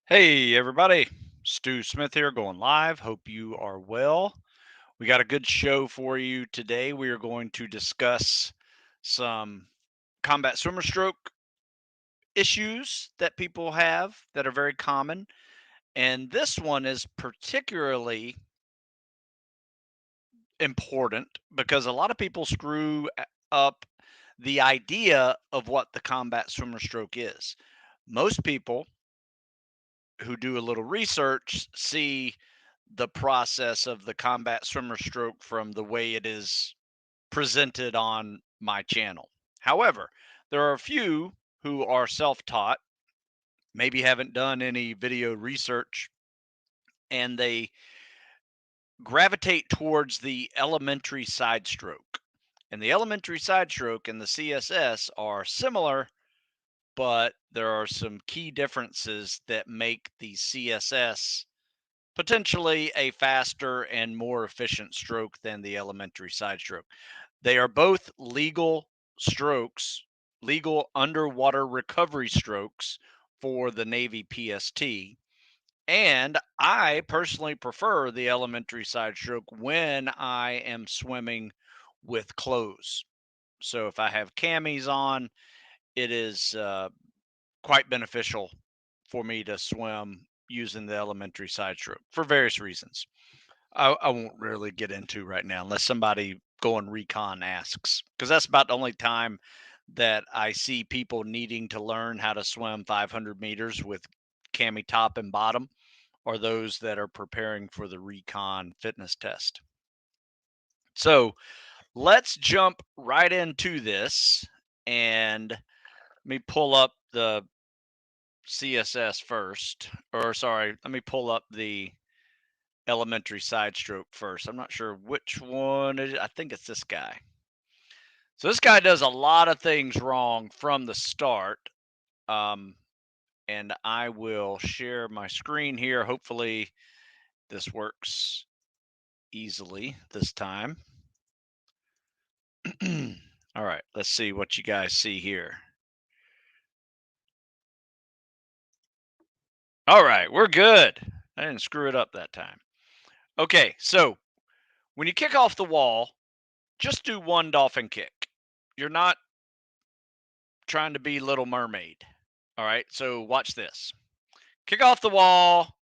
Hey, everybody. Stu Smith here going live. Hope you are well. We got a good show for you today. We are going to discuss some combat swimmer stroke issues that people have that are very common. And this one is particularly important because a lot of people screw up the idea of what the combat swimmer stroke is. Most people who do a little research see the process of the combat swimmer stroke from the way it is presented on my channel. However, there are a few who are self taught, maybe haven't done any video research, and they gravitate towards the elementary side stroke. And the elementary side stroke and the CSS are similar, but there are some key differences that make the CSS potentially a faster and more efficient stroke than the elementary side stroke. They are both legal strokes, legal underwater recovery strokes for the Navy PST. And I personally prefer the elementary side stroke when I am swimming with clothes. So if I have camis on, it is quite beneficial for me to swim using the elementary side stroke for various reasons. I won't really get into right now unless somebody going recon asks, because that's about the only time that I see people needing to learn how to swim 500 meters with cami top and bottom, or those that are preparing for the recon fitness test. So let's jump right into this, and let me pull up the CSS first, or sorry, let me pull up the elementary side stroke first. I'm not sure which one it is. I think it's this guy. So this guy does a lot of things wrong from the start. Um, and I will share my screen here. Hopefully this works easily this time. All right, let's see what you guys see here. All right, we're good. I didn't screw it up that time. Okay, so when you kick off the wall, just do one dolphin kick. You're not trying to be Little Mermaid. All right, so watch this. Kick off the wall.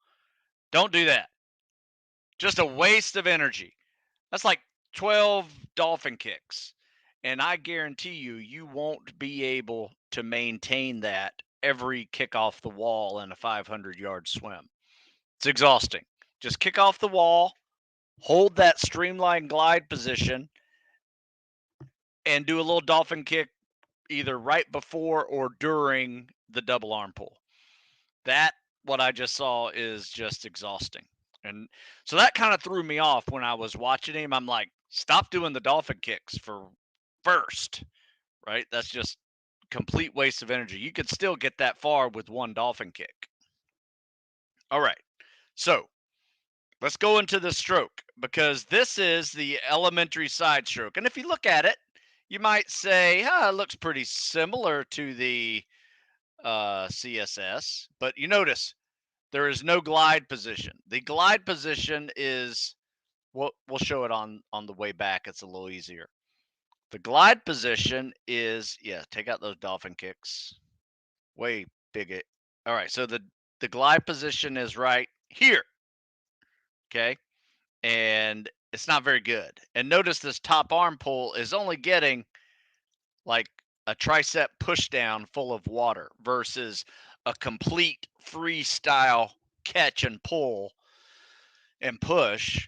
Don't do that. Just a waste of energy. That's like 12 dolphin kicks. And I guarantee you, you won't be able to maintain that every kick off the wall in a 500-yard swim. It's exhausting. Just kick off the wall, hold that streamlined glide position, and do a little dolphin kick either right before or during the double arm pull. That, what I just saw, is just exhausting. And so that kind of threw me off when I was watching him. I'm like, stop doing the dolphin kicks for first, right? That's just complete waste of energy. You could still get that far with one dolphin kick. All right. So let's go into the stroke, because this is the elementary side stroke. And if you look at it, you might say, it looks pretty similar to the CSS, but you notice there is no glide position. The glide position is, we'll show it on the way back. It's a little easier. The glide position is, yeah, take out those dolphin kicks. Way big. All right, so the glide position is right here. Okay, and it's not very good. And notice this top arm pull is only getting like a tricep push down full of water versus a complete freestyle catch and pull and push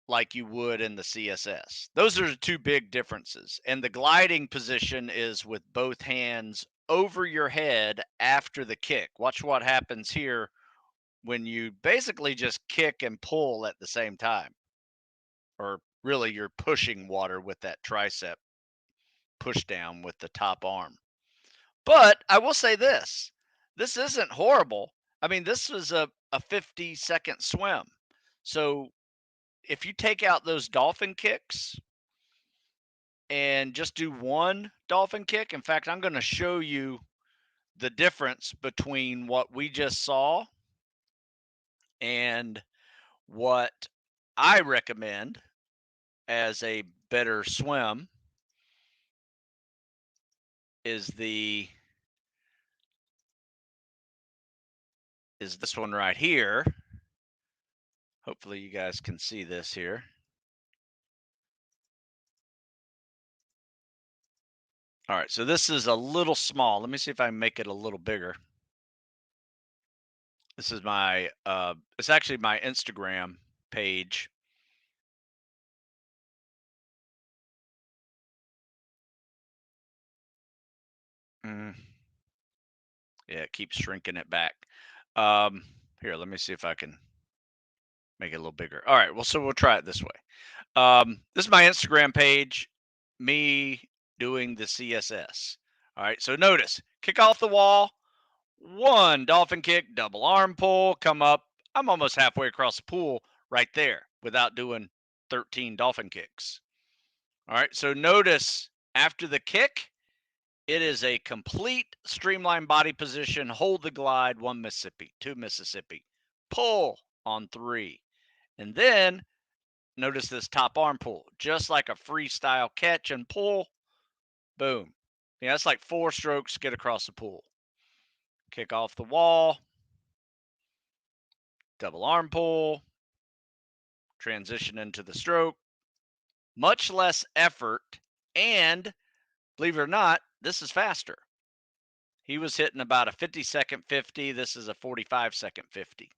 like you would in the CSS. Those are the two big differences. And the gliding position is with both hands over your head after the kick. Watch what happens here when you basically just kick and pull at the same time. Or really, you're pushing water with that tricep push down with the top arm. But I will say this isn't horrible. I mean, this was a 50-second swim. So if you take out those dolphin kicks and just do one dolphin kick, in fact, I'm going to show you the difference between what we just saw And what I recommend as a better swim is this one right here. Hopefully you guys can see this here. All right, so this is a little small. Let me see if I can make it a little bigger. This is my it's actually my Instagram page. Mm, yeah, it keeps shrinking it back. Here, let me see if I can make it a little bigger. All right, well, so we'll try it this way. This is my Instagram page, me doing the CSS. All right, so notice, kick off the wall, one dolphin kick, double arm pull, come up. I'm almost halfway across the pool right there without doing 13 dolphin kicks. All right, so notice after the kick, it is a complete streamlined body position. Hold the glide, 1 Mississippi, 2 Mississippi, pull on 3. And then notice this top arm pull, just like a freestyle catch and pull. Boom. Yeah, that's like 4 strokes to get across the pool. Kick off the wall, double arm pull, transition into the stroke. Much less effort. And believe it or not, this is faster. He was hitting about a 50-second 50. This is a 45-second 50.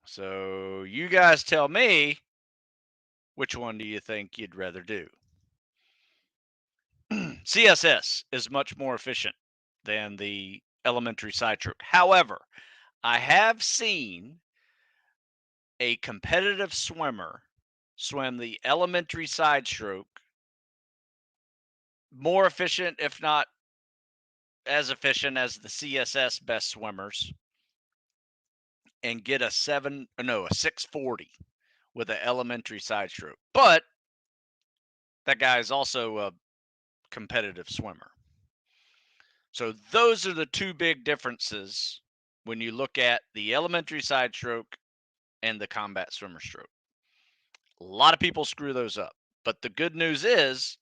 So you guys tell me, which one do you think you'd rather do? CSS is much more efficient than the elementary side stroke. However, I have seen a competitive swimmer swim the elementary side stroke more efficient, if not as efficient as the CSS best swimmers, and get a 640 with an elementary side stroke. But that guy is also a competitive swimmer. So those are the two big differences when you look at the elementary side stroke and the combat swimmer stroke. A lot of people screw those up. But the good news is,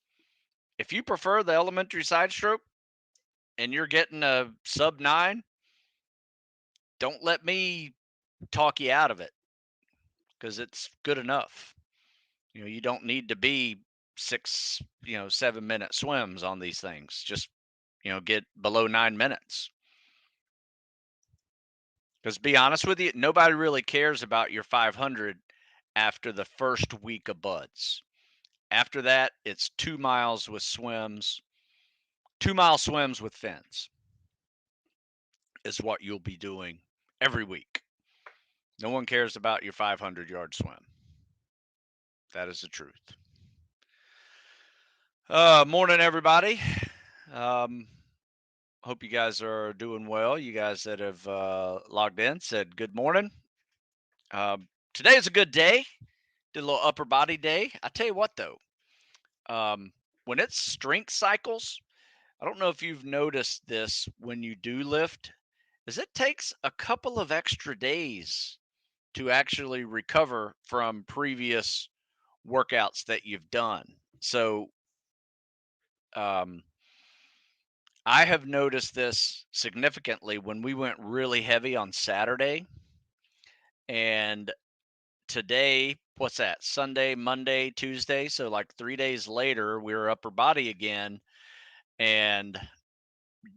if you prefer the elementary side stroke and you're getting a sub 9, don't let me talk you out of it, because it's good enough. You don't need to be 6, 7-minute swims on these things. Just, get below 9 minutes. Because to be honest with you, nobody really cares about your 500 after the first week of buds. After that, it's 2 miles with swims, 2-mile swims with fins is what you'll be doing every week. No one cares about your 500-yard swim. That is the truth. Morning, everybody. Hope you guys are doing well. You guys that have logged in said good morning. Today is a good day. Did a little upper body day. I tell you what, though, when it's strength cycles, I don't know if you've noticed this when you do lift, is it takes a couple of extra days to actually recover from previous workouts that you've done. So I have noticed this significantly when we went really heavy on Saturday, and today, what's that? Sunday, Monday, Tuesday. So like 3 days later, we were upper body again, and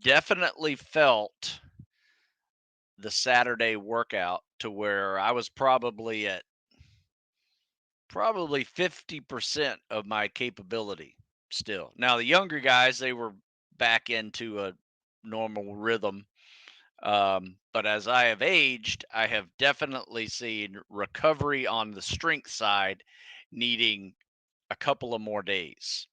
definitely felt the Saturday workout to where I was probably at 50% of my capability still. Now the younger guys, they were back into a normal rhythm. But as I have aged, I have definitely seen recovery on the strength side needing a couple of more days.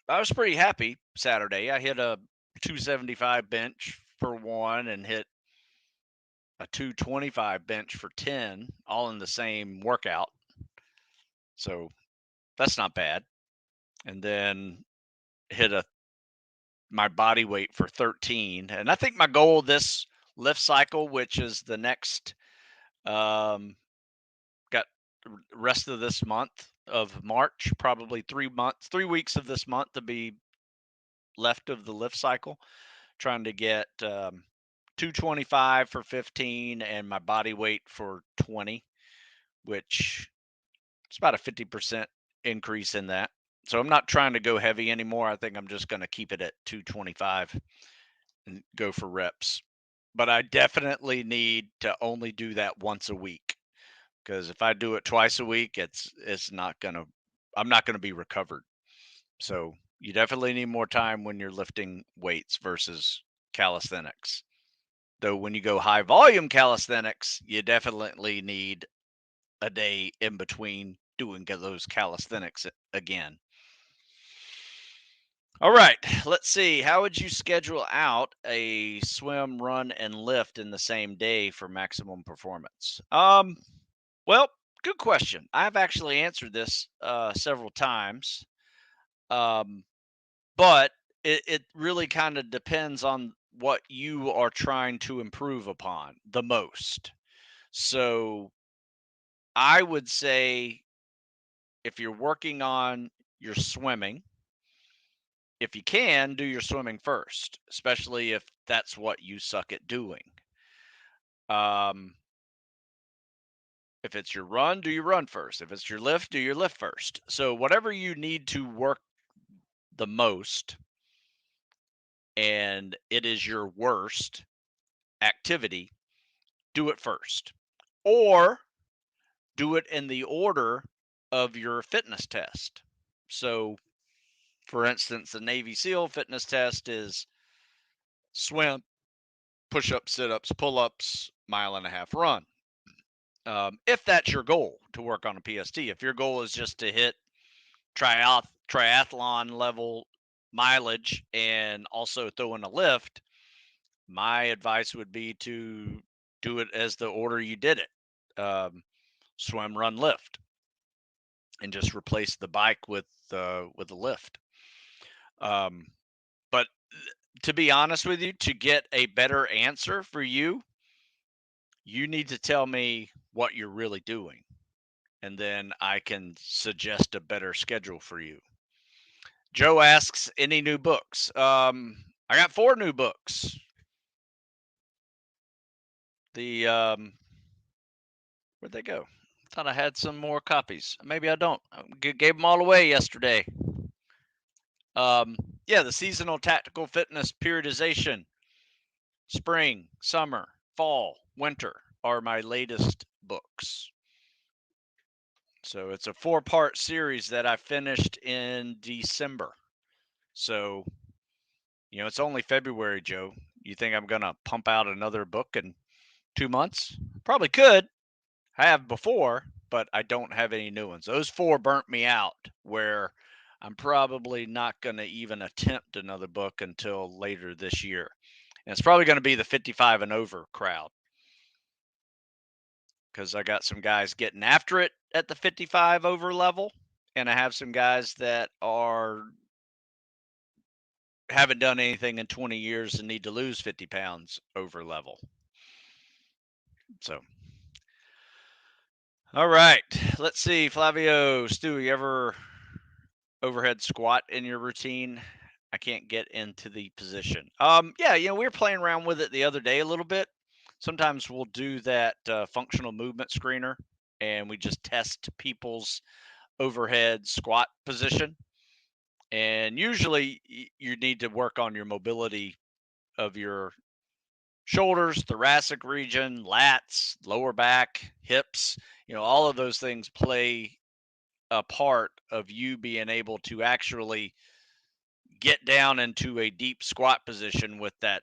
I was pretty happy Saturday. I hit a 275 bench for 1 and hit a 225 bench for 10, all in the same workout. So that's not bad. And then hit my body weight for 13. And I think my goal this lift cycle, which is the next um, got rest of this month of March, probably 3 months, 3 weeks of this month to be left of the lift cycle. Trying to get 225 for 15 and my body weight for 20, which is about a 50% increase in that. So I'm not trying to go heavy anymore. I think I'm just going to keep it at 225 and go for reps. But I definitely need to only do that once a week, because if I do it twice a week, it's not going to I'm not going to be recovered. So you definitely need more time when you're lifting weights versus calisthenics. Though when you go high volume calisthenics, you definitely need a day in between doing those calisthenics again. All right, let's see. How would you schedule out a swim, run, and lift in the same day for maximum performance? Well, good question. I've actually answered this several times, um, but it really kind of depends on what you are trying to improve upon the most. So I would say if you're working on your swimming, if you can, do your swimming first, especially if that's what you suck at doing. Um, if it's your run, do your run first. If it's your lift, do your lift first. So whatever you need to work the most and it is your worst activity, do it first. Or do it in the order of your fitness test. So, for instance, the Navy SEAL fitness test is swim, push ups, sit ups, pull ups, mile and a half run. If that's your goal to work on a PST, if your goal is just to hit triathlon level mileage and also throw in a lift, my advice would be to do it as the order you did it. Swim, run, lift, and just replace the bike with a lift. Um, but to be honest with you, to get a better answer for you, you need to tell me what you're really doing, and then I can suggest a better schedule for you. Joe asks, any new books? I got 4 new books. The where'd they go? Thought I had some more copies. Maybe I don't. Gave them all away yesterday. Um, yeah, the seasonal tactical fitness periodization, spring, summer, fall, winter are my latest books. So it's a 4-part series that I finished in December. So, it's only February, Joe. You think I'm going to pump out another book in 2 months? Probably could. I have before, but I don't have any new ones. Those 4 burnt me out, where I'm probably not going to even attempt another book until later this year. And it's probably going to be the 55 and over crowd, because I got some guys getting after it at the 55 over level, and I have some guys that haven't done anything in 20 years and need to lose 50 pounds over level. So, all right, let's see. Flavio, Stu, you ever overhead squat in your routine? I can't get into the position. Yeah, we were playing around with it the other day a little bit. Sometimes we'll do that functional movement screener, and we just test people's overhead squat position. And usually you need to work on your mobility of your shoulders, thoracic region, lats, lower back, hips. All of those things play a part of you being able to actually get down into a deep squat position with that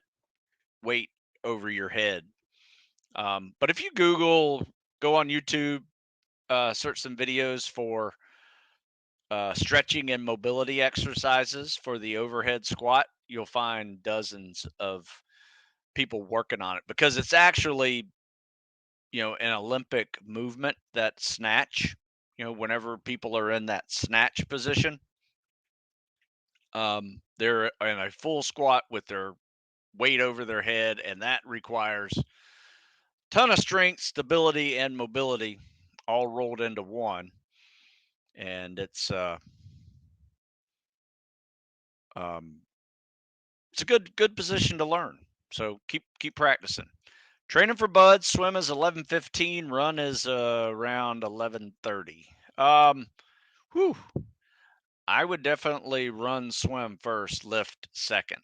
weight over your head. But if you go on YouTube, search some videos for stretching and mobility exercises for the overhead squat, you'll find dozens of people working on it, because it's actually, an Olympic movement, that snatch. Whenever people are in that snatch position, they're in a full squat with their weight over their head, and that requires a ton of strength, stability, and mobility all rolled into one. And um, it's a good position to learn. So keep practicing. Training for buds. Swim is 11:15. Run is around 11:30. Whew. I would definitely run, swim first, lift second.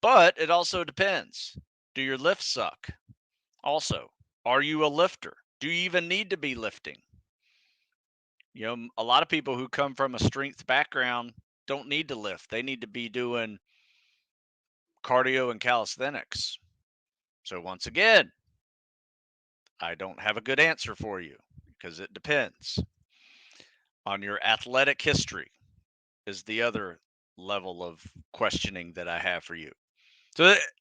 But it also depends. Do your lifts suck? Also, are you a lifter? Do you even need to be lifting? A lot of people who come from a strength background don't need to lift. They need to be doing cardio and calisthenics. So once again, I don't have a good answer for you because it depends on your athletic history is the other level of questioning that I have for you.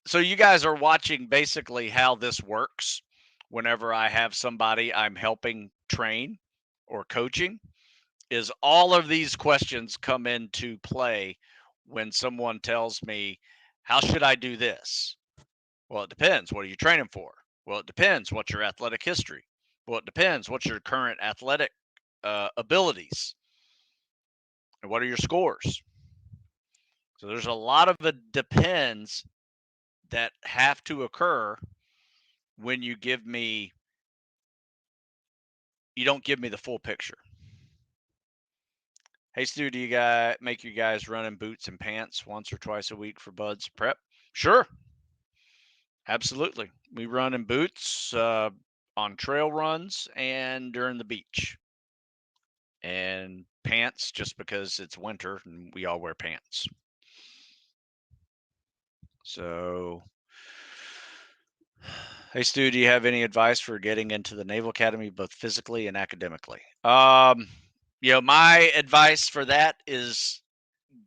So you guys are watching basically how this works whenever I have somebody I'm helping train or coaching is all of these questions come into play when someone tells me, how should I do this? Well, it depends. What are you training for? Well, it depends. What's your athletic history? Well, it depends. What's your current athletic abilities? And what are your scores? So there's a lot of it depends that have to occur when you don't give me the full picture. Hey Stu, do you guys make you guys run in boots and pants once or twice a week for buds prep? Sure, absolutely. We run in boots on trail runs and during the beach, and pants just because it's winter and we all wear pants. So, hey Stu, do you have any advice for getting into the Naval Academy both physically and academically? My advice for that is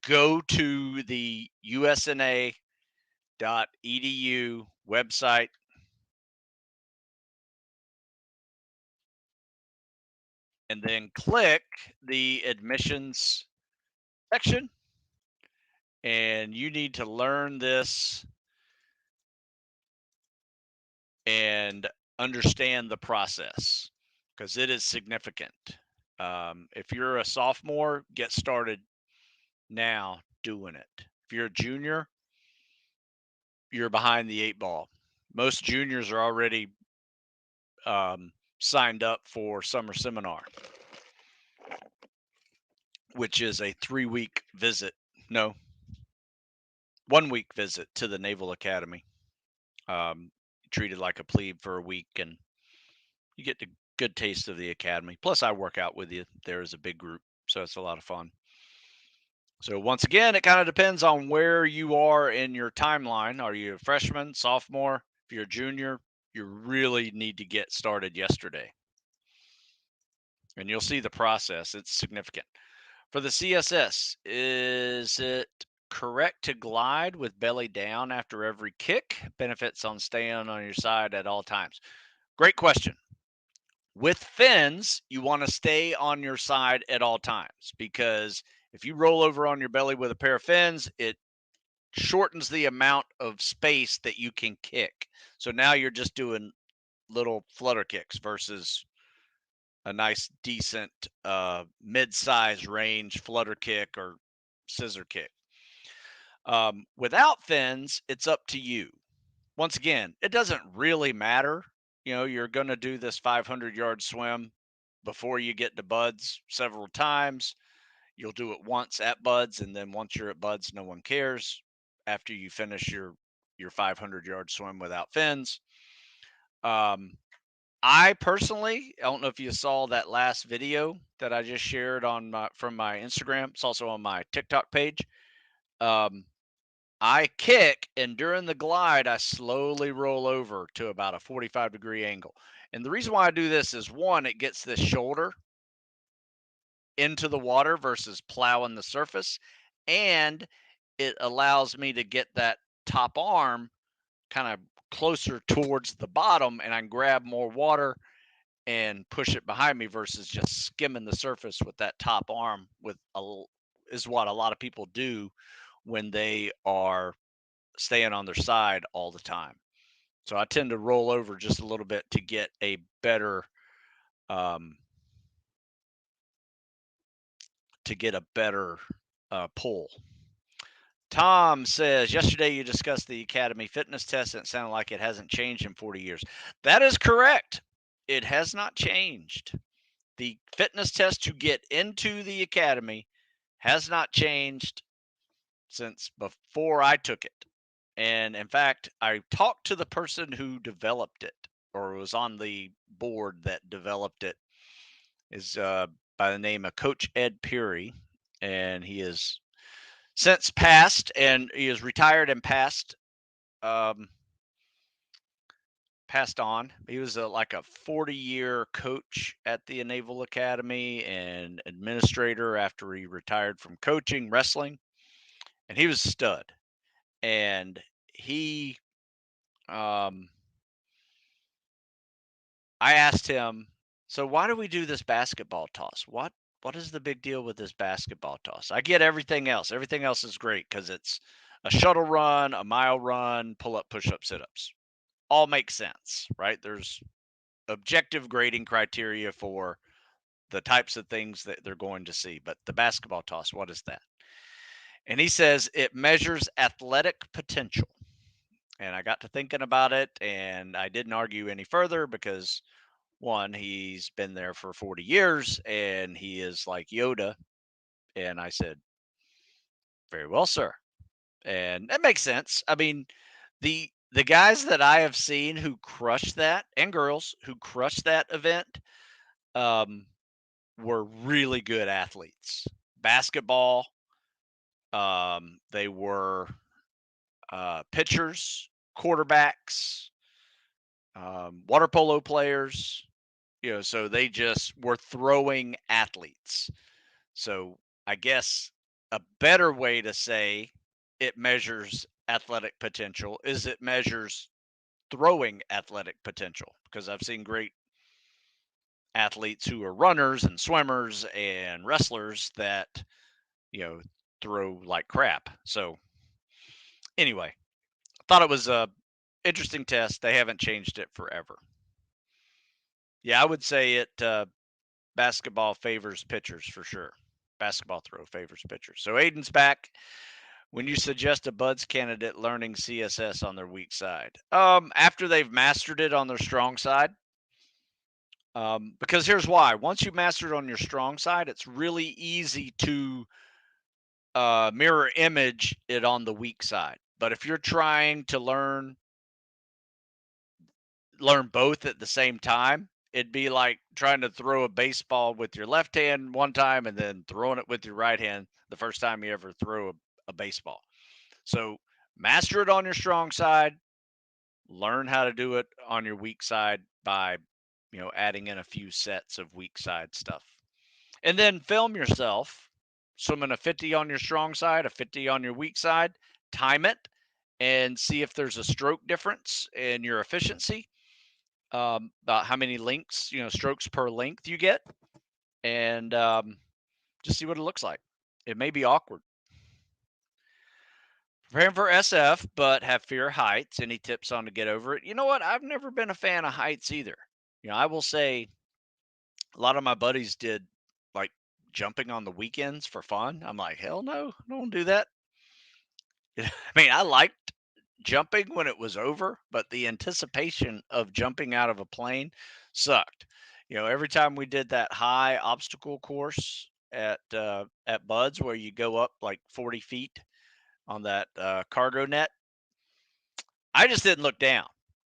go to the usna.edu website and then click the admissions section. And you need to learn this and understand the process because it is significant. If you're a sophomore, get started now doing it. If you're a junior, you're behind the 8 ball. Most juniors are already signed up for summer seminar, which is a 3-week visit. No, 1-week visit to the Naval Academy. Treated like a plebe for a week, and you get the good taste of the academy. Plus, I work out with you there as a big group, so it's a lot of fun. So once again, it kind of depends on where you are in your timeline. Are you a freshman, sophomore? If you're a junior, you really need to get started yesterday. And you'll see the process. It's significant. For the CSS, is it correct to glide with belly down after every kick? Benefits on staying on your side at all times. Great question. With fins, you want to stay on your side at all times because if you roll over on your belly with a pair of fins, it shortens the amount of space that you can kick. So now you're just doing little flutter kicks versus a nice, decent, mid-size range flutter kick or scissor kick. Without fins, it's up to you. Once again, it doesn't really matter. You're going to do this 500-yard swim before you get to buds several times. You'll do it once at buds, and then once you're at buds, no one cares after you finish your 500-yard swim without fins. I personally, I don't know if you saw that last video that I just shared from my Instagram. It's also on my TikTok page. I kick, and during the glide, I slowly roll over to about a 45-degree angle. And the reason why I do this is, one, it gets this shoulder into the water versus plowing the surface, and it allows me to get that top arm kind of closer towards the bottom, and I can grab more water and push it behind me versus just skimming the surface with that top arm is what a lot of people do when they are staying on their side all the time. So I tend to roll over just a little bit to get a better um, pull. Tom says, yesterday you discussed the Academy fitness test and it sounded like it hasn't changed in 40 years. That is correct. It has not changed. The fitness test to get into the Academy has not changed since before I took it. And in fact, I talked to the person who developed it or was on the board that developed it, is by the name of Coach Ed Peary. And he is since passed, and he is retired and um, passed on. He was like a 40-year coach at the Naval Academy and administrator after he retired from coaching wrestling, and he was a stud. And he, um, I asked him, so why do we do this basketball toss? What is the big deal with this basketball toss? I get everything else. Everything else is great because it's a shuttle run, a mile run, pull up, push up, sit ups. All makes sense, right? There's objective grading criteria for the types of things that they're going to see. But the basketball toss, what is that? And he says it measures athletic potential. And I got to thinking about it and I didn't argue any further because one, he's been there for 40 years and he is like Yoda. And I said, very well, sir. And that makes sense. I mean, the guys that I have seen who crush that, and girls who crush that event, um, were really good athletes. Basketball, they were pitchers, quarterbacks, water polo players. So they just were throwing athletes. So I guess a better way to say it measures athletic potential is it measures throwing athletic potential, because I've seen great athletes who are runners and swimmers and wrestlers that, you know, throw like crap. So anyway, thought it was a interesting test. They haven't changed it forever. Yeah, I would say it basketball favors pitchers for sure. Basketball throw favors pitchers. So Aiden's back. When you suggest a Buds candidate learning CSS on their weak side, after they've mastered it on their strong side, because here's why: once you master it on your strong side, it's really easy to mirror image it on the weak side. But if you're trying to learn both at the same time, it'd be like trying to throw a baseball with your left hand one time and then throwing it with your right hand the first time you ever throw a baseball. So master it on your strong side, learn how to do it on your weak side by, adding in a few sets of weak side stuff. And then film yourself swimming a 50 on your strong side, a 50 on your weak side, time it and see if there's a stroke difference in your efficiency, about how many links, strokes per length you get, and just see what it looks like. It may be awkward. Preparing for SF, but have fear of heights. Any tips on to get over it? You know what? I've never been a fan of heights either. I will say a lot of my buddies did like jumping on the weekends for fun. I'm like, hell no, I don't do that. I mean, I liked jumping when it was over, but the anticipation of jumping out of a plane sucked. Every time we did that high obstacle course at Buds, where you go up like 40 feet on that cargo net, I just didn't look down.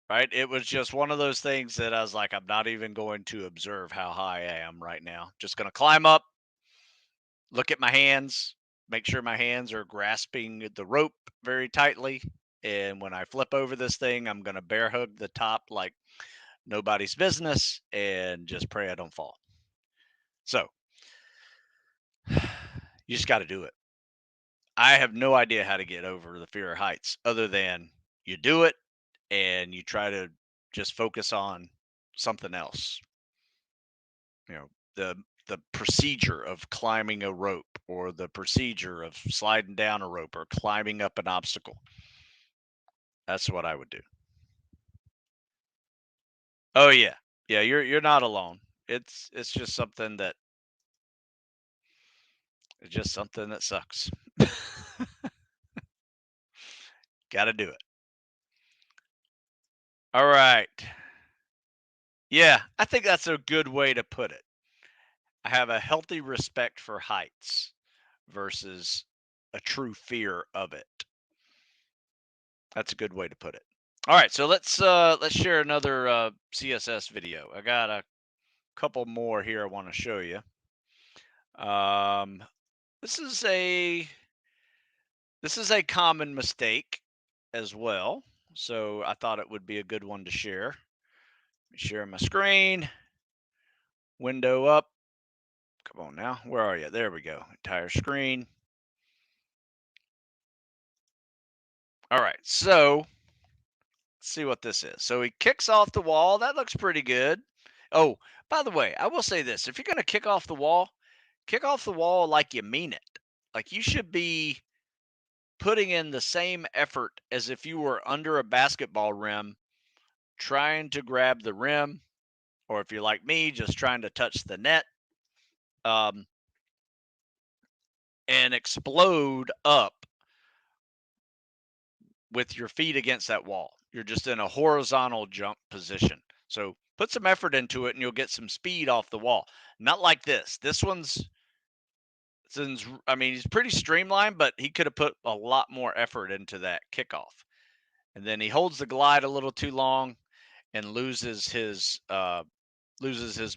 Right? It was just one of those things that I was like, I'm not even going to observe how high I am right now. Just going to climb up, look at my hands, make sure my hands are grasping the rope very tightly. And when I flip over this thing, I'm going to bear hug the top like nobody's business and just pray I don't fall. So you just got to do it. I have no idea how to get over the fear of heights other than you do it and you try to just focus on something else. The procedure of climbing a rope or the procedure of sliding down a rope or climbing up an obstacle. That's what I would do. Oh yeah. Yeah, you're not alone. It's just something that it's just something that sucks. Got to do it. All right. Yeah, I think that's a good way to put it. I have a healthy respect for heights versus a true fear of it. That's a good way to put it. All right, so let's share another CSS video. I got a couple more here I want to show you. Um, this is a this is a common mistake as well, so I thought it would be a good one to share. Share my screen, window up. Come on now, where are you? There we go. Entire screen. All right, so let's see what this is. So he kicks off the wall. That looks pretty good. Oh, by the way, I will say this: if you're going to kick off the wall like you mean it. Like you should be putting in the same effort as if you were under a basketball rim trying to grab the rim, or if you're like me, just trying to touch the net, um, and explode up with your feet against that wall. You're just in a horizontal jump position. So put some effort into it and you'll get some speed off the wall. Not like this. This one's, since I mean, he's pretty streamlined, but he could have put a lot more effort into that kickoff. And then he holds the glide a little too long and loses his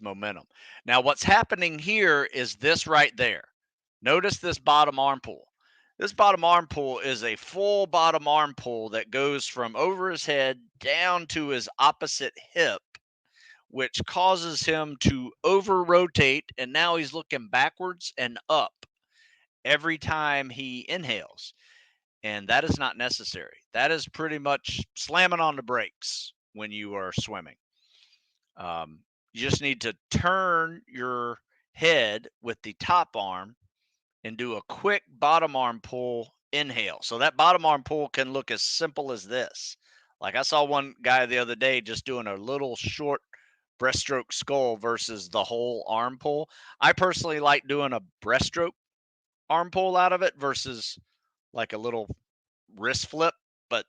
momentum. Now, what's happening here is this right there. Notice this bottom arm pull. This bottom arm pull is a full bottom arm pull that goes from over his head down to his opposite hip, which causes him to over rotate. And now he's looking backwards and up every time he inhales. And that is not necessary. That is pretty much slamming on the brakes when you are swimming. You just need to turn your head with the top arm and do a quick bottom arm pull inhale. So that bottom arm pull can look as simple as this. Like I saw one guy the other day just doing a little short breaststroke skull versus the whole arm pull. I personally like doing a breaststroke arm pull out of it versus like a little wrist flip. But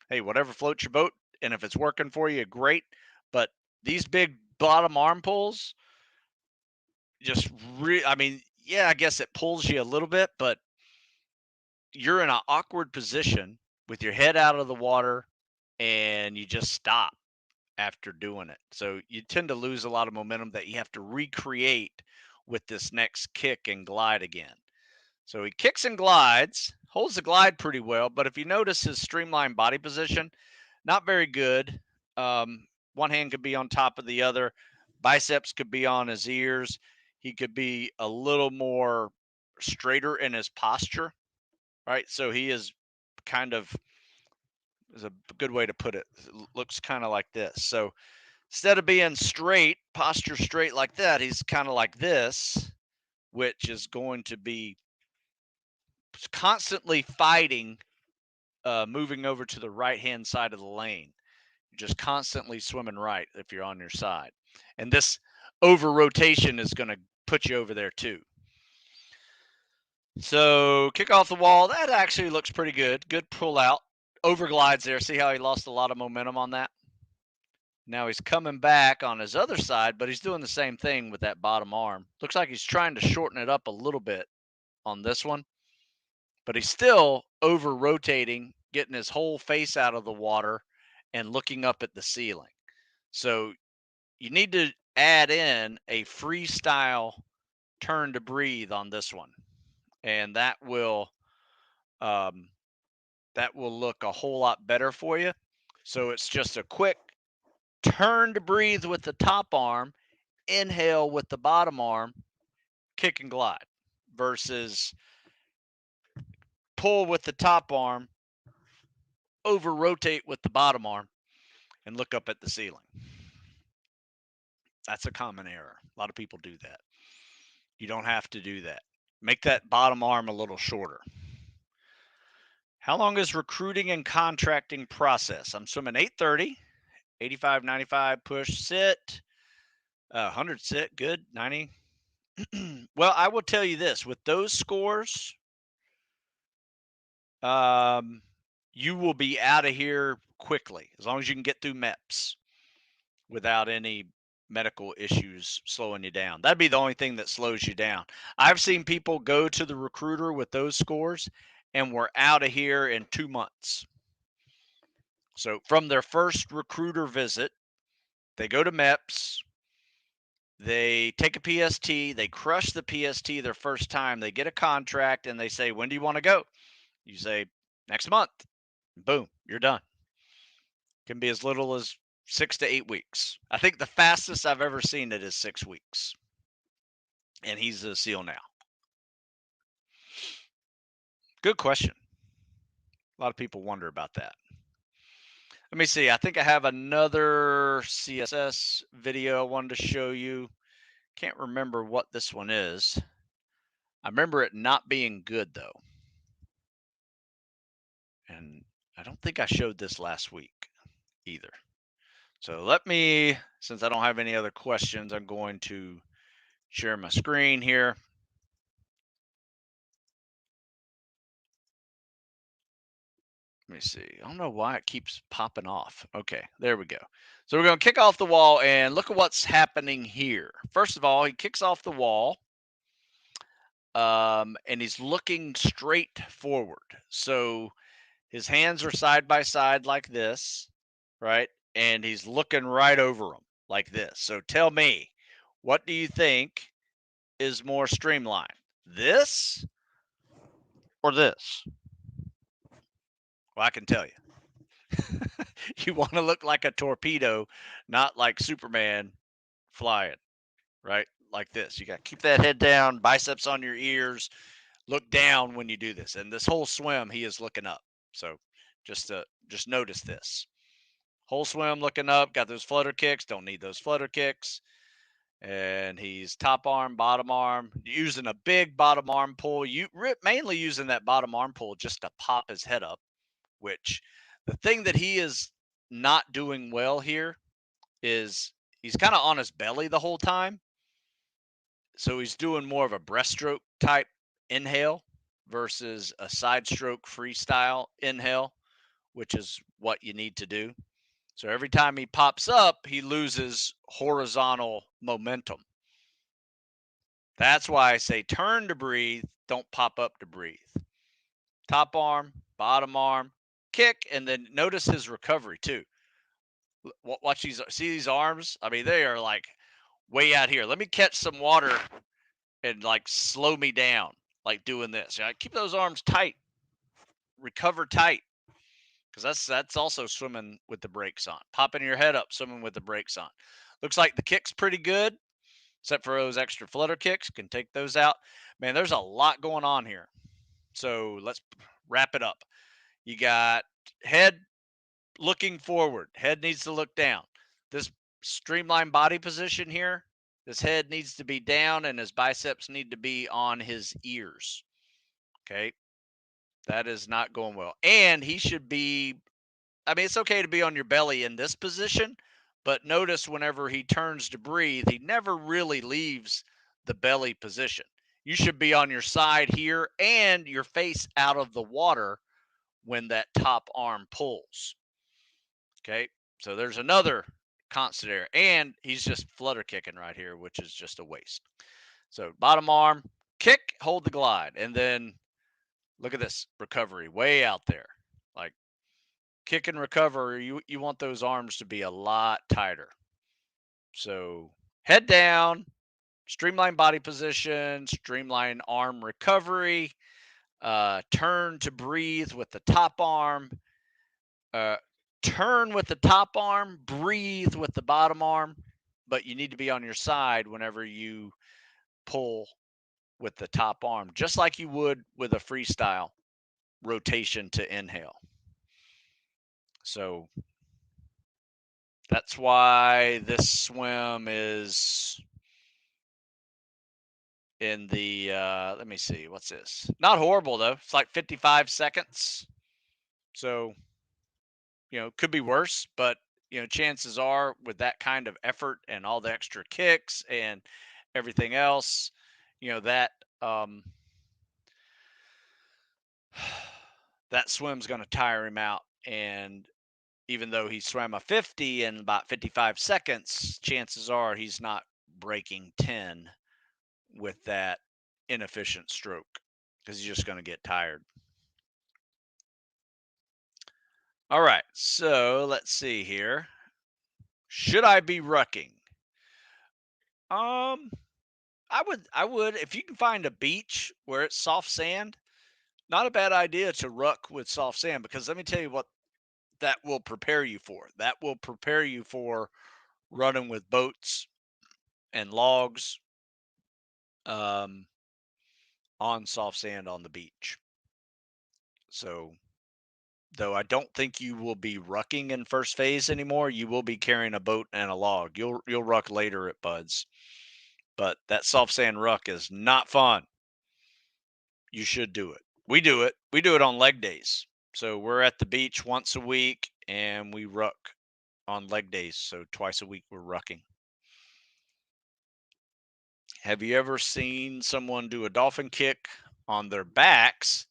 hey, whatever floats your boat. And if it's working for you, great. But these big bottom arm pulls just I mean, yeah, I guess it pulls you a little bit, but you're in an awkward position with your head out of the water and you just stop after doing it. So you tend to lose a lot of momentum that you have to recreate with this next kick and glide again. So he kicks and glides, holds the glide pretty well, but if you notice his streamlined body position, not very good. One hand could be on top of the other, biceps could be on his ears. He could be a little more straighter in his posture, right? So he is kind of is a good way to put it. It looks kind of like this. So instead of being straight, posture straight like that, he's kind of like this, which is going to be constantly fighting, moving over to the right hand side of the lane. You're just constantly swimming right if you're on your side. And this over rotation is going to put you over there too. So kick off the wall. That actually looks pretty good. Good pull out. Over glides there. See how he lost a lot of momentum on that? Now he's coming back on his other side, but he's doing the same thing with that bottom arm. Looks like he's trying to shorten it up a little bit on this one, but he's still over rotating, getting his whole face out of the water and looking up at the ceiling. So you need to add in a freestyle turn to breathe on this one, and um, that will look a whole lot better for you. So it's just a quick turn to breathe with the top arm, inhale with the bottom arm, kick and glide, versus pull with the top arm, over rotate with the bottom arm, and look up at the ceiling. That's a common error. A lot of people do that. You don't have to do that. Make that bottom arm a little shorter. How long is recruiting and contracting process? I'm swimming 830, 85, 95, push, sit, 100 sit, good, 90. Well, I will tell you this, with those scores, um, you will be out of here quickly as long as you can get through MEPS without any medical issues slowing you down. That'd be the only thing that slows you down. I've seen people go to the recruiter with those scores and we're out of here in 2 months. So from their first recruiter visit, they go to MEPS, they take a PST, they crush the PST their first time, they get a contract, and they say, when do you want to go? You say, next month. Boom, you're done. Can be as little as 6 to 8 weeks. I think the fastest I've ever seen it is 6 weeks. And he's a SEAL now. Good question. A lot of people wonder about that. Let me see. I think I have another CSS video I wanted to show you. Can't remember what this one is. I remember it not being good though. And I don't think I showed this last week either. So let me, since I don't have any other questions, I'm going to share my screen here. Let me see. I don't know why it keeps popping off. Okay, there we go. So we're going to kick off the wall and look at what's happening here. First of all, he kicks off the wall and he's looking straight forward. So his hands are side by side like this, right? And he's looking right over them like this. So tell me, what do you think is more streamlined? This or this? Well, I can tell you. You want to look like a torpedo, not like Superman flying, right? Like this. You got to keep that head down, biceps on your ears, look down when you do this. And this whole swim, he is looking up. So just notice this. Whole swim looking up, got those flutter kicks, don't need those flutter kicks. And he's top arm, bottom arm, using a big bottom arm pull. You mainly using that bottom arm pull just to pop his head up, which the thing that he is not doing well here is he's kind of on his belly the whole time. So he's doing more of a breaststroke type inhale versus a side stroke freestyle inhale, which is what you need to do. So every time he pops up, he loses horizontal momentum. That's why I say turn to breathe, don't pop up to breathe. Top arm, bottom arm, kick, and then notice his recovery too. Watch these. See these arms? I mean, they are like way out here. Let me catch some water and like slow me down, like doing this. Keep those arms tight, recover tight, because that's also swimming with the brakes on. Popping your head up, swimming with the brakes on. Looks like the kick's pretty good, except for those extra flutter kicks. Can take those out. Man, there's a lot going on here. So let's wrap it up. You got head looking forward. Head needs to look down. This streamlined body position here, this head needs to be down and his biceps need to be on his ears. Okay. That is not going well. And he should be, I mean, it's okay to be on your belly in this position, but notice whenever he turns to breathe, he never really leaves the belly position. You should be on your side here and your face out of the water when that top arm pulls. Okay. So there's another constant error. And he's just flutter kicking right here, which is just a waste. So bottom arm, kick, hold the glide. And then look at this recovery way out there. Like kick and recover, you want those arms to be a lot tighter. So head down, streamline body position, streamline arm recovery, turn to breathe with the top arm, turn with the top arm, breathe with the bottom arm, but you need to be on your side whenever you pull with the top arm, just like you would with a freestyle rotation to inhale. So that's why this swim is in the, let me see, what's this? Not horrible though. It's like 55 seconds. So, could be worse, but chances are with that kind of effort and all the extra kicks and everything else, that um that swim's going to tire him out. And even though he swam a 50 in about 55 seconds, chances are he's not breaking 10 with that inefficient stroke because he's just going to get tired. All right, so let's see here. Should I be rucking? Um, I would if you can find a beach where it's soft sand, not a bad idea to ruck with soft sand, because let me tell you what that will prepare you for. That will prepare you for running with boats and logs um, on soft sand on the beach. So, though I don't think you will be rucking in first phase anymore, you will be carrying a boat and a log. You'll ruck later at Buds, but that soft sand ruck is not fun. You should do it. We do it. We do it on leg days. So we're at the beach once a week and we ruck on leg days. So twice a week we're rucking. Have you ever seen someone do a dolphin kick on their backs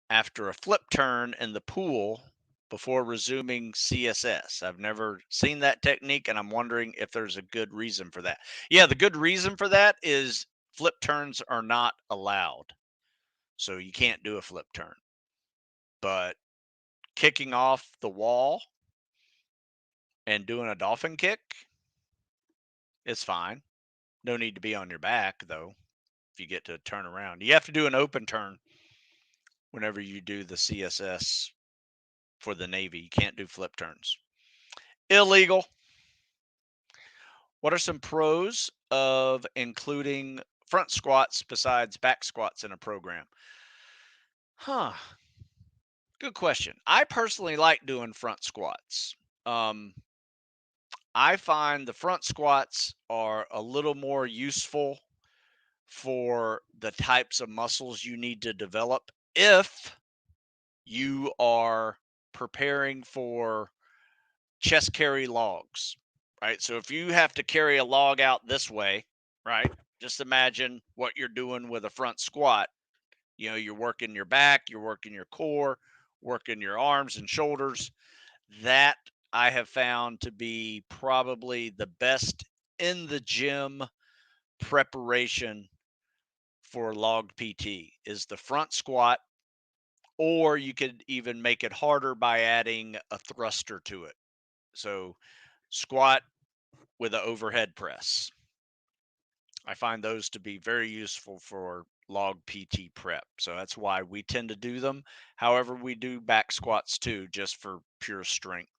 after a flip turn in the pool before resuming CSS? I've never seen that technique, and I'm wondering if there's a good reason for that. Yeah, the good reason for that is flip turns are not allowed. So you can't do a flip turn. But kicking off the wall and doing a dolphin kick is fine. No need to be on your back, though, if you get to turn around. You have to do an open turn whenever you do the CSS for the Navy. You can't do flip turns. Illegal. What are some pros of including front squats besides back squats in a program? Huh. Good question. I personally like doing front squats. Um, I find the front squats are a little more useful for the types of muscles you need to develop if you are preparing for chest carry logs, right? So if you have to carry a log out this way, right? Just imagine what you're doing with a front squat. You're working your back, you're working your core, working your arms and shoulders. That I have found to be probably the best in the gym preparation for log PT is the front squat, or you could even make it harder by adding a thruster to it. So squat with an overhead press. I find those to be very useful for log PT prep. So that's why we tend to do them. However, we do back squats too, just for pure strength.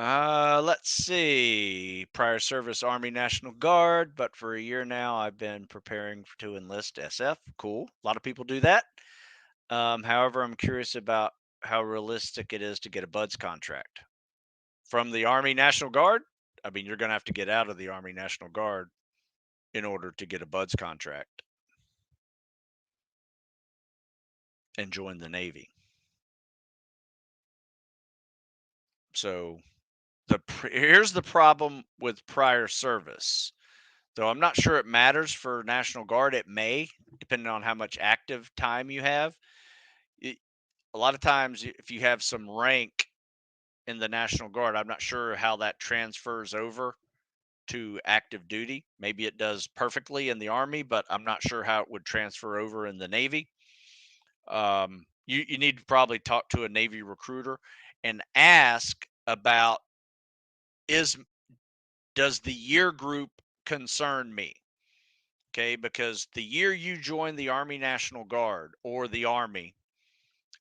Let's see. Prior service Army National Guard, but for a year now I've been preparing to enlist SF. Cool. A lot of people do that. However, I'm curious about how realistic it is to get a BUDS contract from the Army National Guard. I mean, you're going to have to get out of the Army National Guard in order to get a BUDS contract and join the Navy. So here's the problem with prior service. Though I'm not sure it matters for National Guard, it may, depending on how much active time you have. It, a lot of times, if you have some rank in the National Guard, I'm not sure how that transfers over to active duty. Maybe it does perfectly in the Army, but I'm not sure how it would transfer over in the Navy. You need to probably talk to a Navy recruiter and ask about is does the year group concern me? Okay, because the year you join the Army National Guard or the Army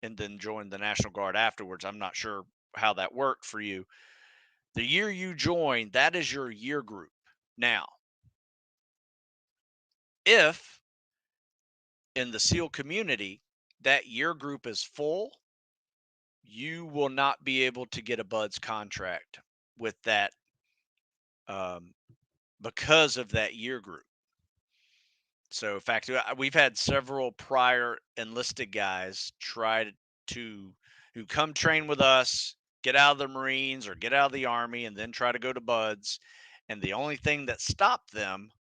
and then join the National Guard afterwards, I'm not sure how that worked for you. The year you join, that is your year group. Now, if in the SEAL community that year group is full, you will not be able to get a BUDS contract with that um, because of that year group. So, in fact, we've had several prior enlisted guys try to who come train with us, get out of the Marines or get out of the Army, and then try to go to Buds. And the only thing that stopped them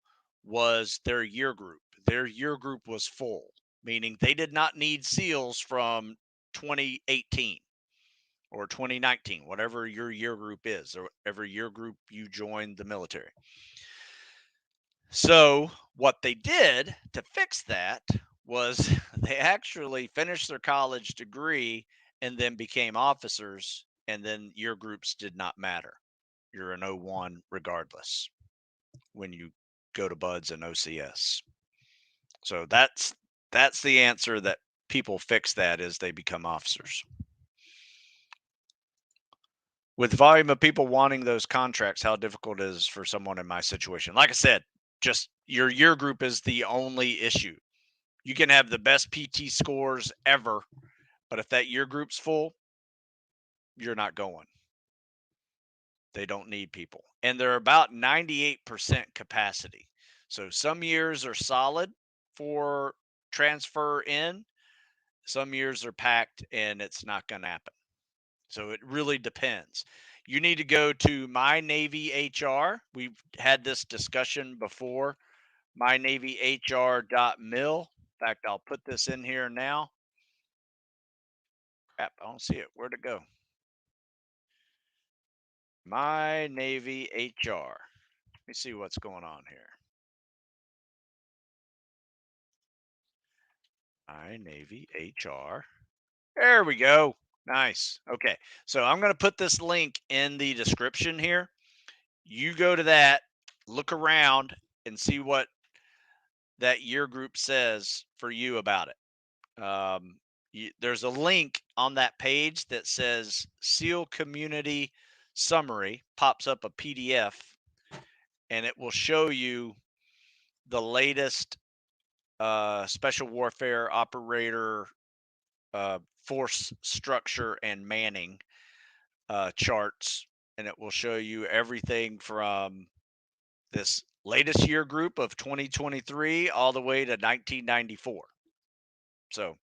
was their year group. Their year group was full, meaning they did not need SEALs from 2018 or 2019, whatever your year group is, or every year group you joined the military. So, what they did to fix that was they actually finished their college degree and then became officers, and then your groups did not matter. You're an O1 regardless when you go to Buds and OCS. So that's the answer that people fix that is they become officers. With volume of people wanting those contracts, how difficult it is for someone in my situation. Like I said, just your year group is the only issue. You can have the best PT scores ever, but if that year group's full, you're not going. They don't need people. And they're about 98% capacity. So some years are solid for transfer in, some years are packed and it's not going to happen. So it really depends. You need to go to My Navy HR. We've had this discussion before. MyNavyHR.mil. In fact, I'll put this in here now. Crap, I don't see it. Where'd it go? My Navy HR. Let me see what's going on here. My Navy HR. There we go. Nice. Okay. So I'm going to put this link in the description here. You go to that, look around, and see what that year group says for you about it. There's a link on that page that says SEAL Community Summary, pops up a PDF, and it will show you the latest special warfare operator force structure and manning charts. And it will show you everything from this latest year group of 2023 all the way to 1994. So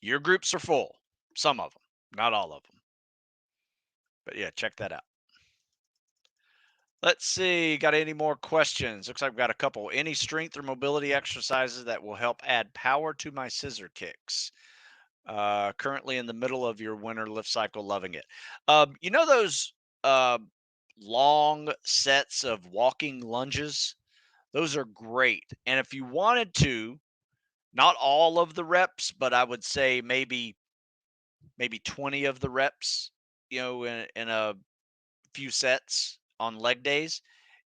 your groups are full, some of them, not all of them. But yeah, check that out. Let's see, got any more questions? Looks like I've got a couple. Any strength or mobility exercises that will help add power to my scissor kicks? Currently in the middle of your winter lift cycle, loving it. You know those uh, long sets of walking lunges? Those are great. And if you wanted to, not all of the reps, but I would say maybe 20 of the reps, in a few sets on leg days,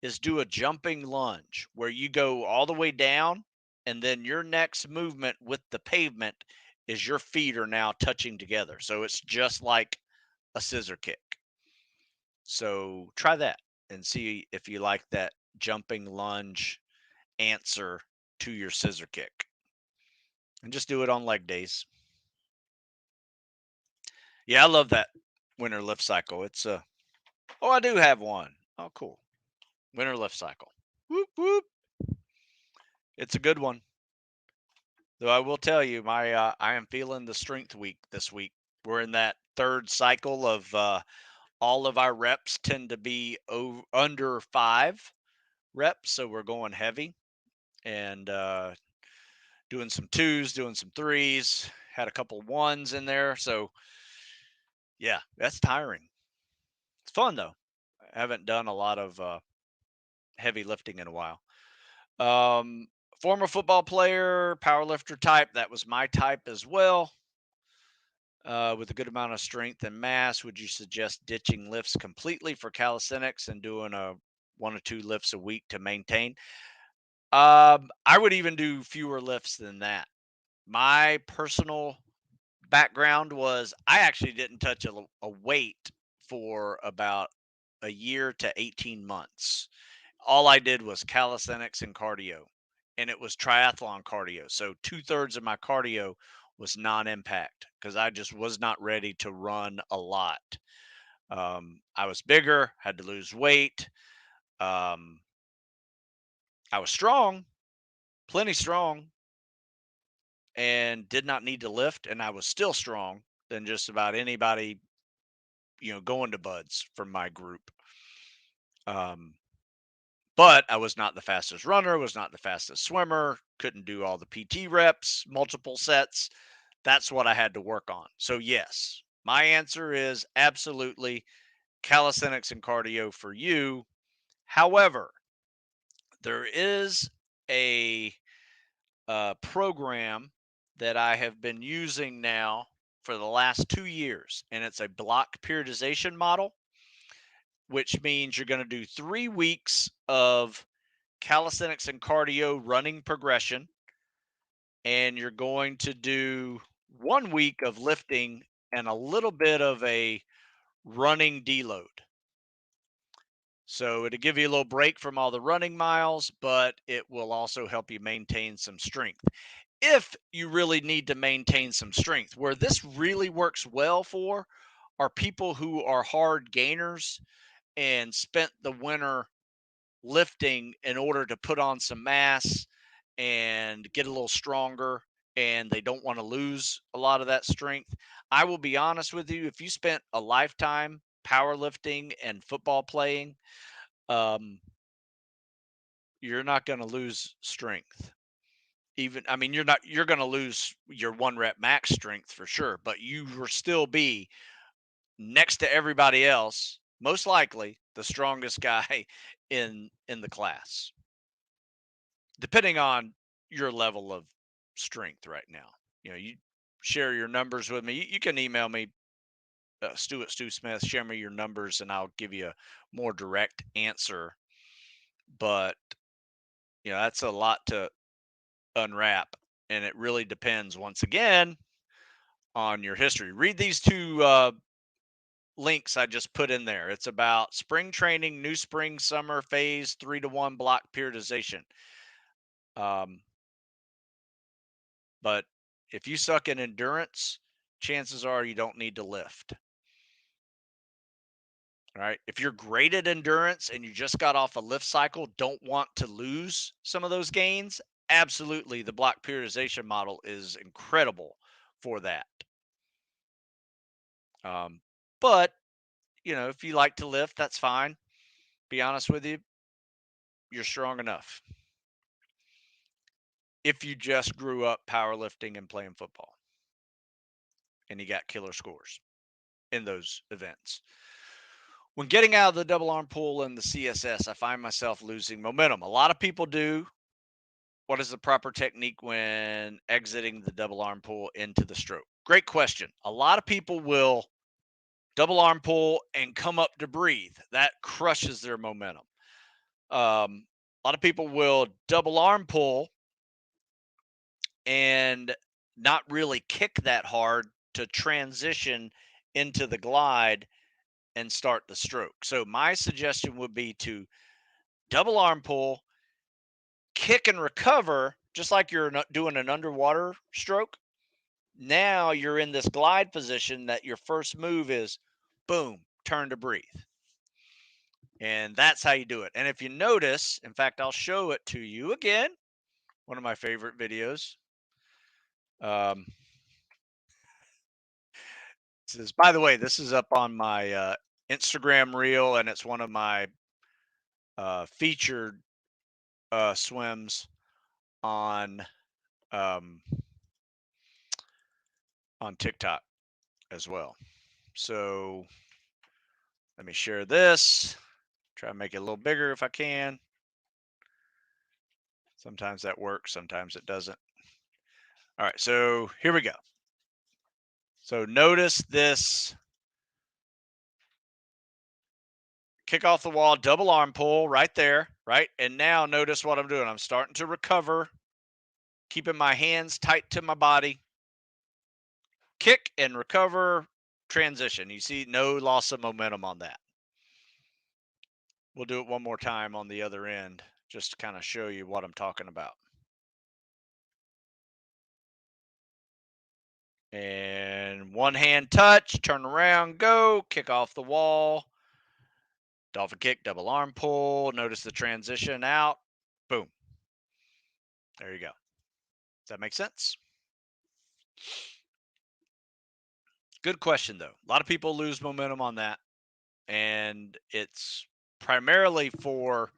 is do a jumping lunge where you go all the way down and then your next movement with the pavement is your feet are now touching together. So it's just like a scissor kick. So try that and see if you like that jumping lunge answer to your scissor kick. And just do it on leg days. Yeah, I love that winter lift cycle. Oh, I do have one. Oh, cool. Winter lift cycle. Whoop whoop. It's a good one. Though I will tell you, I am feeling the strength week this week. We're in that third cycle of all of our reps tend to be under 5 reps, so we're going heavy and doing some twos, doing some threes. Had a couple ones in there, so yeah, that's tiring. It's fun though. I haven't done a lot of heavy lifting in a while. Um, Former football player, power lifter type. That was my type as well. With a good amount of strength and mass, would you suggest ditching lifts completely for calisthenics and doing a 1 or 2 lifts a week to maintain? I would even do fewer lifts than that. My personal background was I actually didn't touch a weight for about a year to 18 months. All I did was calisthenics and cardio, and it was triathlon cardio. So 2/3 of my cardio was non-impact because I just was not ready to run a lot. I was bigger, had to lose weight. Um, I was strong, plenty strong, and did not need to lift, and I was still strong than just about anybody, going to buds from my group. Um, but I was not the fastest runner, was not the fastest swimmer, couldn't do all the PT reps, multiple sets. That's what I had to work on. So yes, my answer is absolutely calisthenics and cardio for you. However, there is a program that I have been using now for the last 2 years, and it's a block periodization model, which means you're going to do 3 weeks of calisthenics and cardio running progression, and you're going to do 1 week of lifting and a little bit of a running deload. So it'll give you a little break from all the running miles, but it will also help you maintain some strength. If you really need to maintain some strength, where this really works well for are people who are hard gainers and spent the winter lifting in order to put on some mass and get a little stronger, and they don't want to lose a lot of that strength. I will be honest with you, if you spent a lifetime powerlifting and football playing, um, you're not going to lose strength. Even, I mean, you're going to lose your 1 rep max strength for sure, but you will still be next to everybody else, most likely the strongest guy in the class, depending on your level of strength right now. You share your numbers with me. You can email me, Stu at Stu Smith. Share me your numbers, and I'll give you a more direct answer. But that's a lot to unwrap, and it really depends once again on your history. Read these two links I just put in there. It's about spring training, new spring summer phase 3-to-1 block periodization. But if you suck in endurance, chances are you don't need to lift. All right. If you're great at endurance and you just got off a lift cycle, don't want to lose some of those gains, absolutely the block periodization model is incredible for that. Um, but if you like to lift, that's fine. Be honest with you, you're strong enough. If you just grew up powerlifting and playing football and you got killer scores in those events. When getting out of the double arm pull and the CSS, I find myself losing momentum. A lot of people do. What is the proper technique when exiting the double arm pull into the stroke? Great question. A lot of people will double arm pull and come up to breathe. That crushes their momentum. A lot of people will double arm pull and not really kick that hard to transition into the glide and start the stroke. So my suggestion would be to double arm pull, kick and recover, just like you're doing an underwater stroke. Now you're in this glide position that your first move is boom, turn to breathe. And that's how you do it. And if you notice, in fact, I'll show it to you again. One of my favorite videos. By the way, this is up on my Instagram reel, and it's one of my featured swims on um, on TikTok as well. So let me share this. Try to make it a little bigger if I can. Sometimes that works, sometimes it doesn't. All right, so here we go. So notice this kick off the wall, double arm pull right there, right? And now notice what I'm doing. I'm starting to recover, keeping my hands tight to my body. Kick and recover, transition. You see no loss of momentum on that. We'll do it one more time on the other end, just to kind of show you what I'm talking about. And one hand touch, turn around, go, kick off the wall, dolphin kick, double arm pull. Notice the transition out, boom. There you go. Does that make sense? Good question, though. A lot of people lose momentum on that, and it's primarily for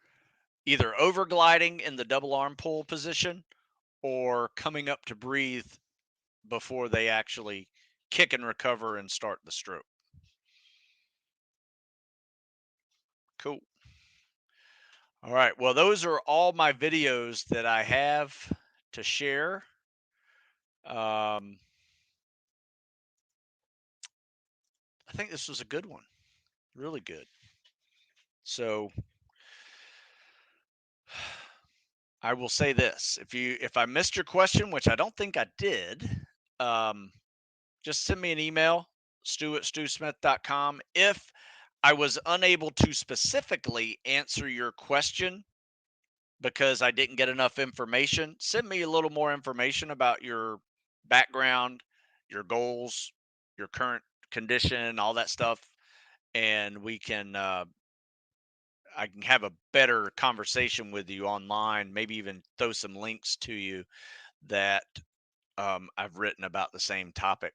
either overgliding in the double arm pull position or coming up to breathe before they actually kick and recover and start the stroke. Cool. All right. Well, those are all my videos that I have to share. Um, I think this was a good one. Really good. So I will say this: if I missed your question, which I don't think I did, um, just send me an email, stu@stewsmith.com. If I was unable to specifically answer your question because I didn't get enough information, send me a little more information about your background, your goals, your current condition, all that stuff, and I can have a better conversation with you online. Maybe even throw some links to you that I've written about the same topic.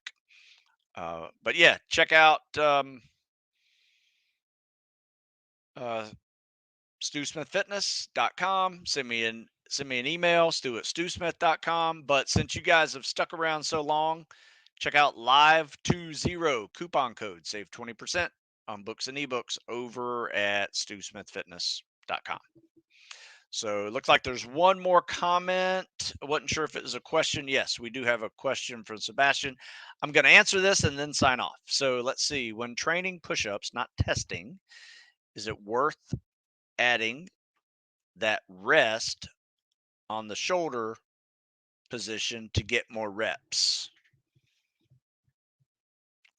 But yeah, check out uh, stewsmithfitness.com. Send me an email, stu@stewsmith.com. But since you guys have stuck around so long, check out Live20 coupon code. Save 20% on books and ebooks over at stewsmithfitness.com. So it looks like there's one more comment. I wasn't sure if it was a question. Yes, we do have a question from Sebastian. I'm going to answer this and then sign off. So let's see. When training push ups, not testing, is it worth adding that rest on the shoulder position to get more reps?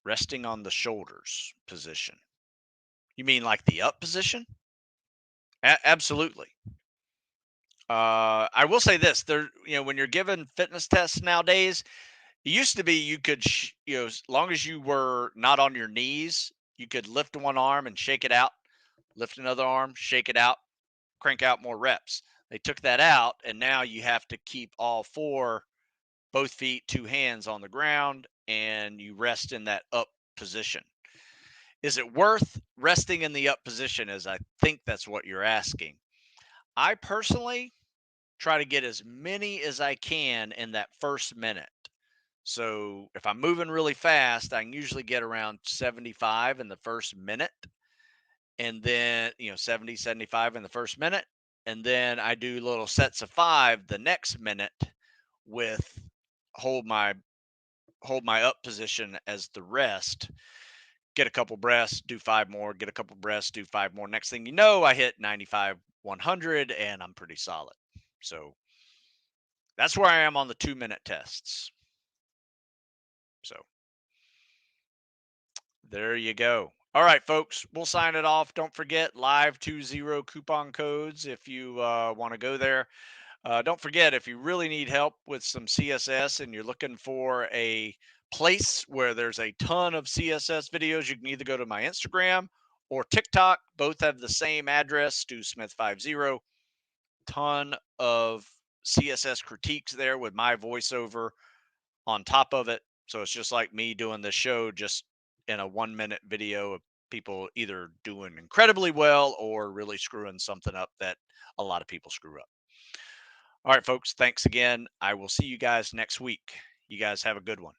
Resting on the shoulders position. You mean like the up position? Absolutely. I will say this: when you're given fitness tests nowadays, it used to be you could, as long as you were not on your knees, you could lift one arm and shake it out, lift another arm, shake it out, crank out more reps. They took that out, and now you have to keep all four, both feet, two hands on the ground, and you rest in that up position. Is it worth resting in the up position? As I think that's what you're asking. I personally try to get as many as I can in that first minute. So if I'm moving really fast, I can usually get around 75 in the first minute. And then, 70, 75 in the first minute. And then I do little sets of 5 the next minute with hold my hold my up position as the rest. Get a couple breaths, do 5 more, get a couple breaths, do 5 more. Next thing you know, I hit 95, 100 and I'm pretty solid. So that's where I am on the 2-minute tests. So there you go. All right, folks, we'll sign it off. Don't forget Live20 coupon codes if you want to go there. Don't forget, if you really need help with some CSS and you're looking for a place where there's a ton of CSS videos, you can either go to my Instagram or TikTok. Both have the same address, StuSmith50. Ton of CSS critiques there with my voiceover on top of it. So it's just like me doing this show, just in a 1-minute video of people either doing incredibly well or really screwing something up that a lot of people screw up. All right, folks, thanks again. I will see you guys next week. You guys have a good one.